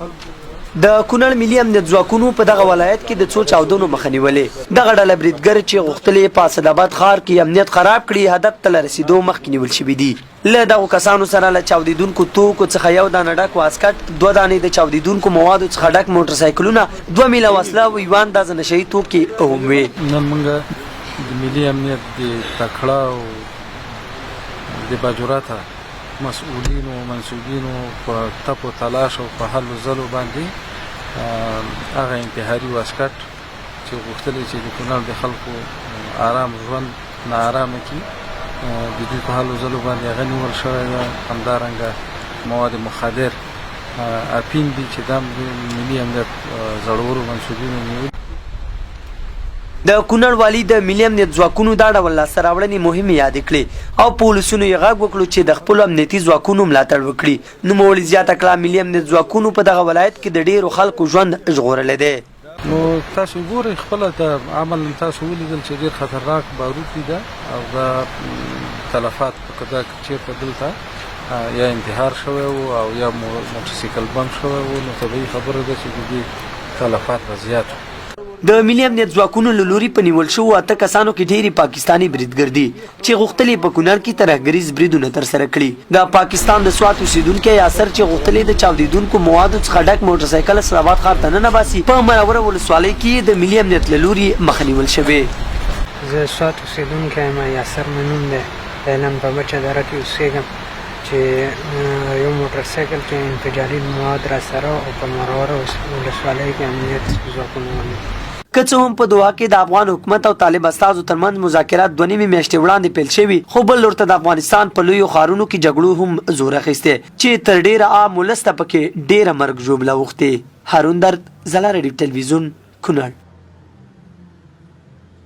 د کونړ ملي امنیت ځواکونو په دغه ولایت کې د څو چاودنو مخه نیولې. دغه ډله بریدګر چې غوښتلې په اسداباد ښار کې امنیت خراب کړي هدف ته له رسېدو مخکې نیول شوي دي. له دغو کسانو سره له چاودېدونکو توکو څخه 1 دانه ډک واسکټ، 2 دانې د چاودېدونکو موادو څخه ډک موټرسایکلونه، 2 میله وسله او 1 اندازه نشهیي توکي هم وې. نن موږ د ملي امنیت د تکړه او د باجوراته مسؤولین او منصوبینو په تپو تلاش او په هلو ځلو باندې هغه انتحاري واسکټ چې غوښتل چې د کونړ د خلکو آرام ژوند ناارامه کړي د دوی په هلو ځلو باندې هغه نیول شوی ده. همدارنګه مواد مخدر اپین دي چې دا ملي امنیت زړورو منصوبینو نیولي. د کونړ والي د ملي امنیت ځواکونو دا ډول لاسته راوړنې مهمې یادې کړې او په ولسونو یې غږ وکړو چې د خپلو امنیتي ځواکونو ملاتړ وکړي. نوموړي زیاته کړه ملي امنیت ځواکونو په دغه ولایت کې د ډېرو خلکو ژوند ژغورلی دی. نو تاسو ګورئ خپله د عمل تاسو ولیدل چې ډېر خطرناک بارود دي ده او دا تلفات په کدا چېرته دلته یا انتحار شوی و او یا موټرسایکل بم شوی و، نو طبیعي خبره ده چې د دې تلفات به زیات وي. د ملي امنیت ځواکونو له لوري په نیول شوو 8 کسانو کې ډېرې پاکستاني بریدګر دي چې غوښتل په کونړ کې ترهګریز بریدونه ترسره کړي. د پاکستان د سوات اوسېدونکی یاسر چې غوښتل د چاودېدونکو موادو څخه ډک موټرسایکل اسداباد ښار ته ننباسي، په منوره ولسوالۍ کې د ملي امنیت له لوري مخه نیول شوې. زه سوات اوسېدونکی یم، یاسر مې نوم دی، د علم په بچه دره کې اوسېږم چې یو موټرسایکل کې انفجاري مواد راسره او په منوره ولسوالۍ کې امنیت ځواکونه ونیول. که څه هم په دوحه کې د افغان حکومت او طالب استازو ترمنځ مذاکرات 2 نیمې میاشتې وړاندې پیل شوي، خو بل لور ته د افغانستان په لویو ښارونو کې جګړو هم زور اخیستی چې تر ډېره عام ولس ته پکې ډېره مرګ ژوبله اوښتې. هارون درد، ځلا ریډیو تلویزیون، کونړ.